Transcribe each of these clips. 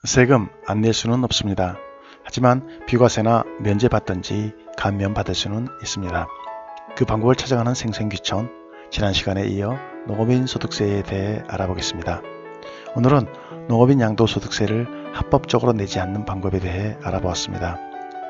세금 안 낼 수는 없습니다. 하지만 비과세나 면제받든지 감면받을 수는 있습니다. 그 방법을 찾아가는 생생귀천, 지난 시간에 이어 농업인 소득세에 대해 알아보겠습니다. 오늘은 농업인 양도소득세를 합법적으로 내지 않는 방법에 대해 알아보았습니다.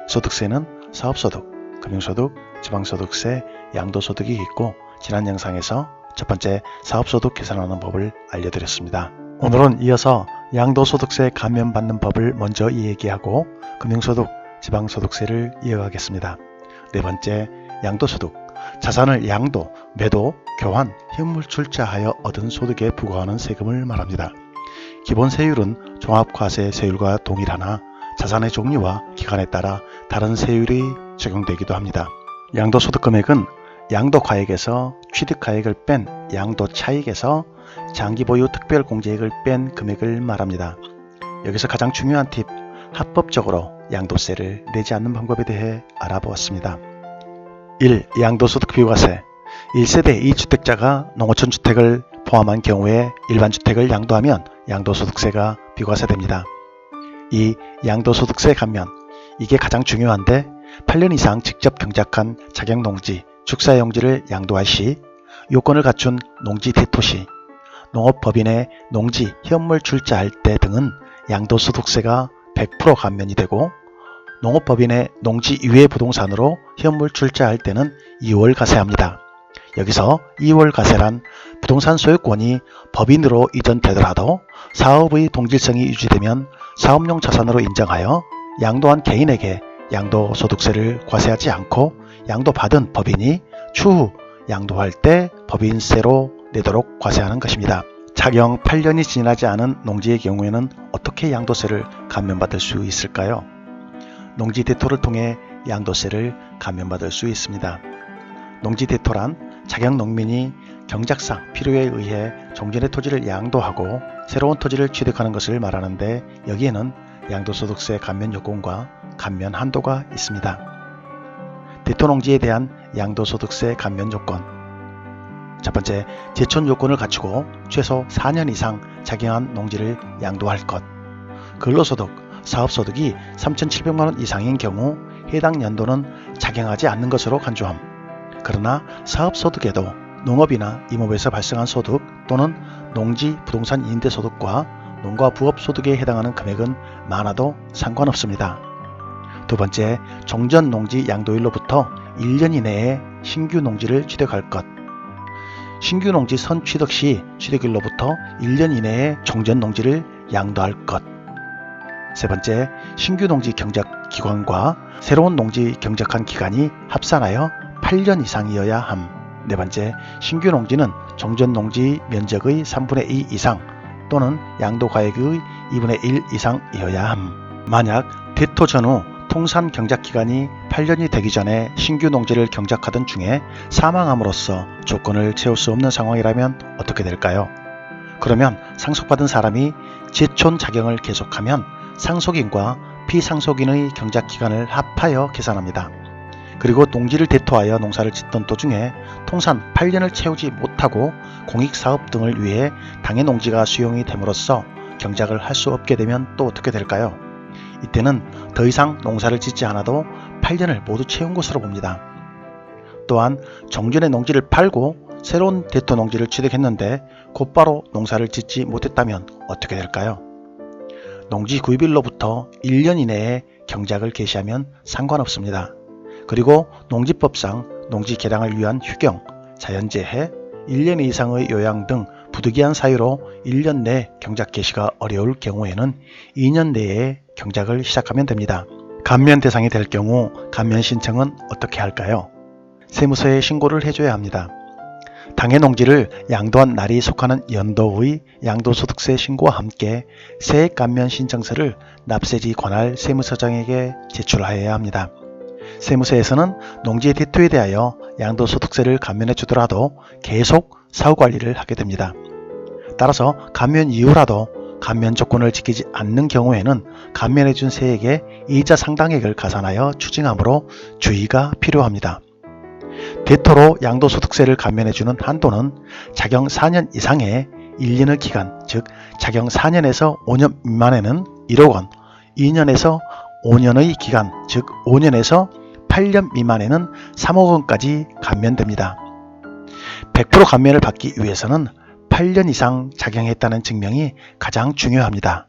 소득세는 사업소득, 금융소득, 지방소득세, 양도소득이 있고 지난 영상에서 첫 번째 사업소득 계산하는 법을 알려드렸습니다. 오늘은 이어서 양도소득세 감면받는 법을 먼저 얘기하고 금융소득, 지방소득세를 이어가겠습니다. 네 번째, 양도소득. 자산을 양도, 매도, 교환, 현물 출자하여 얻은 소득에 부과하는 세금을 말합니다. 기본 세율은 종합과세 세율과 동일하나 자산의 종류와 기간에 따라 다른 세율이 적용되기도 합니다. 양도소득 금액은 양도가액에서 취득가액을 뺀 양도차익에서 장기보유 특별공제액을 뺀 금액을 말합니다. 여기서 가장 중요한 팁, 합법적으로 양도세를 내지 않는 방법에 대해 알아보았습니다. 1. 양도소득 비과세. 1세대 2주택자가 농어촌 주택을 포함한 경우에 일반 주택을 양도하면 양도소득세가 비과세됩니다. 2. 양도소득세 감면. 이게 가장 중요한데 8년 이상 직접 경작한 자격농지, 축사용지를 양도할 시, 요건을 갖춘 농지 대토 시, 농업법인의 농지 현물 출자할 때 등은 양도소득세가 100% 감면이 되고 농업법인의 농지 이외 부동산으로 현물 출자할 때는 2월 과세합니다. 여기서 2월 과세란 부동산 소유권이 법인으로 이전되더라도 사업의 동질성이 유지되면 사업용 자산으로 인정하여 양도한 개인에게 양도소득세를 과세하지 않고 양도받은 법인이 추후 양도할 때 법인세로 내도록 과세하는 것입니다. 착용 8년이 지나지 않은 농지의 경우에는 어떻게 양도세를 감면받을 수 있을까요? 농지 대토를 통해 양도세를 감면받을 수 있습니다. 농지 대토란 자격 농민이 경작상 필요에 의해 종전의 토지를 양도하고 새로운 토지를 취득하는 것을 말하는데 여기에는 양도소득세 감면 요건과 감면 한도가 있습니다. 대토농지에 대한 양도소득세 감면 조건. 첫 번째, 제촌 요건을 갖추고 최소 4년 이상 작용한 농지를 양도할 것. 근로소득, 사업소득이 3,700만원 이상인 경우 해당 연도는 작용하지 않는 것으로 간주함. 그러나 사업소득에도 농업이나 임업에서 발생한 소득 또는 농지 부동산 임대소득과 농가 부업소득에 해당하는 금액은 많아도 상관없습니다. 두 번째, 종전 농지 양도일로부터 1년 이내에 신규 농지를 취득할 것. 신규 농지 선취득 시 취득일로부터 1년 이내에 종전 농지를 양도할 것. 세 번째, 신규 농지 경작 기간과 새로운 농지 경작한 기간이 합산하여 8년 이상이어야 함. 네 번째, 신규 농지는 종전 농지 면적의 3분의 2 이상 또는 양도가액의 2분의 1 이상이어야 함. 만약 대토 전후 통산 경작 기간이 8년이 되기 전에 신규 농지를 경작하던 중에 사망함으로써 조건을 채울 수 없는 상황이라면 어떻게 될까요? 그러면 상속받은 사람이 제촌 작용을 계속하면 상속인과 피상속인의 경작 기간을 합하여 계산합니다. 그리고 농지를 대토하여 농사를 짓던 도중에 통산 8년을 채우지 못하고 공익사업 등을 위해 당해 농지가 수용이 됨으로써 경작을 할 수 없게 되면 또 어떻게 될까요? 이때는 더 이상 농사를 짓지 않아도 8년을 모두 채운 것으로 봅니다. 또한 종전의 농지를 팔고 새로운 대토 농지를 취득했는데 곧바로 농사를 짓지 못했다면 어떻게 될까요? 농지 구입일로부터 1년 이내에 경작을 개시하면 상관없습니다. 그리고 농지법상 농지 개량을 위한 휴경, 자연재해, 1년 이상의 요양 등 부득이한 사유로 1년 내 경작 개시가 어려울 경우에는 2년 내에 경작을 시작하면 됩니다. 감면 대상이 될 경우 감면 신청은 어떻게 할까요? 세무서에 신고를 해줘야 합니다. 당해 농지를 양도한 날이 속하는 연도의 양도소득세 신고와 함께 세액 감면 신청서를 납세지 관할 세무서장에게 제출하여야 합니다. 세무서에서는 농지의 대토에 대하여 양도소득세를 감면해 주더라도 계속 사후관리를 하게 됩니다. 따라서 감면 이후라도 감면 조건을 지키지 않는 경우에는 감면해 준 세액의 이자 상당액을 가산하여 추징하므로 주의가 필요합니다. 대토로 양도소득세를 감면해주는 한도는 작용 4년 이상의 1년의 기간, 즉 작용 4년에서 5년 미만에는 1억 원, 2년에서 5년의 기간, 즉 5년에서 8년 미만에는 3억 원까지 감면됩니다. 100% 감면을 받기 위해서는 8년 이상 작용했다는 증명이 가장 중요합니다.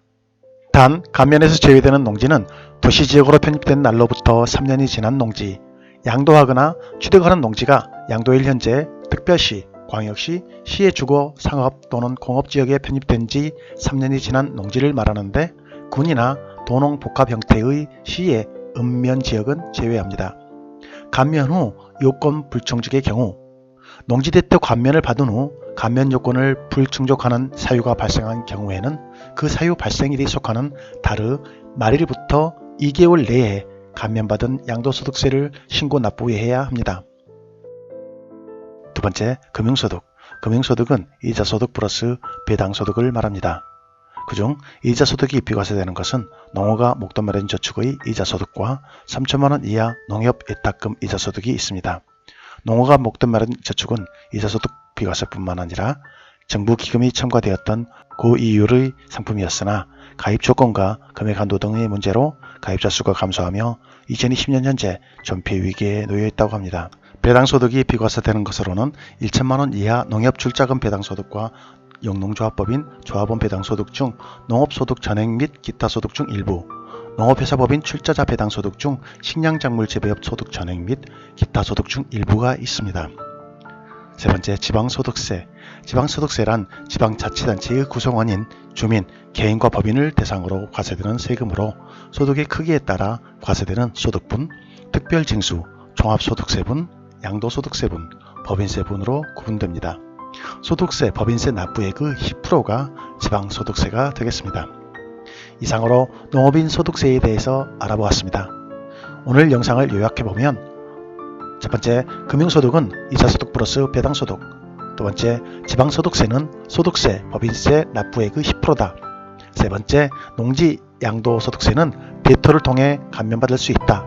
단, 감면에서 제외되는 농지는 도시지역으로 편입된 날로부터 3년이 지난 농지, 양도하거나 취득하는 농지가 양도일 현재 특별시, 광역시, 시의 주거, 상업 또는 공업지역에 편입된 지 3년이 지난 농지를 말하는데 군이나 도농 복합 형태의 시의 읍면지역은 제외합니다. 감면 후 요건 불충족의 경우, 농지대토 감면을 받은 후 감면 요건을 불충족하는 사유가 발생한 경우에는 그 사유 발생일에 속하는 달의 말일부터 2개월 내에 감면받은 양도소득세를 신고 납부해야 합니다. 두 번째, 금융소득. 금융소득은 이자소득 플러스 배당소득을 말합니다. 그중 이자소득이 비과세되는 것은 농어가 목돈 마련 저축의 이자소득과 3천만원 이하 농협예탁금 이자소득이 있습니다. 농어가 목돈 마련 저축은 이자소득 비과세뿐만 아니라 정부 기금이 첨가되었던 고이율의 상품이었으나 가입 조건과 금액 한도 등의 문제로 가입자 수가 감소하며 2020년 현재 존폐 위기에 놓여 있다고 합니다. 배당소득이 비과세되는 것으로는 1천만원 이하 농협출자금 배당소득과 영농조합법인 조합원 배당소득 중 농업소득 전액 및 기타 소득 중 일부, 농업회사법인 출자자 배당소득 중 식량작물 재배업 소득 전액 및 기타 소득 중 일부가 있습니다. 세 번째, 지방소득세. 지방소득세란 지방자치단체의 구성원인 주민, 개인과 법인을 대상으로 과세되는 세금으로 소득의 크기에 따라 과세되는 소득분, 특별징수, 종합소득세분, 양도소득세분, 법인세분으로 구분됩니다. 소득세, 법인세 납부액의 10%가 지방소득세가 되겠습니다. 이상으로 농업인 소득세에 대해서 알아보았습니다. 오늘 영상을 요약해보면 첫 번째, 금융소득은 이자소득 플러스 배당소득. 두 번째, 지방소득세는 소득세, 법인세 납부액의 10%다. 세 번째, 농지 양도소득세는 대토를 통해 감면받을 수 있다.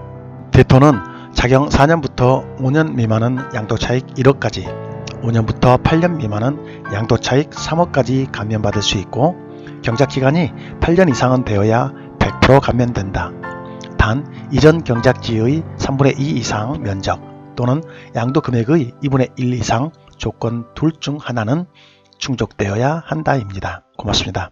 대토는 작용 4년부터 5년 미만은 양도차익 1억까지, 5년부터 8년 미만은 양도차익 3억까지 감면받을 수 있고 경작기간이 8년 이상은 되어야 100% 감면된다. 단, 이전 경작지의 3분의 2 이상 면적 또는 양도금액의 2분의 1 이상 조건 둘 중 하나는 충족되어야 한다입니다. 고맙습니다.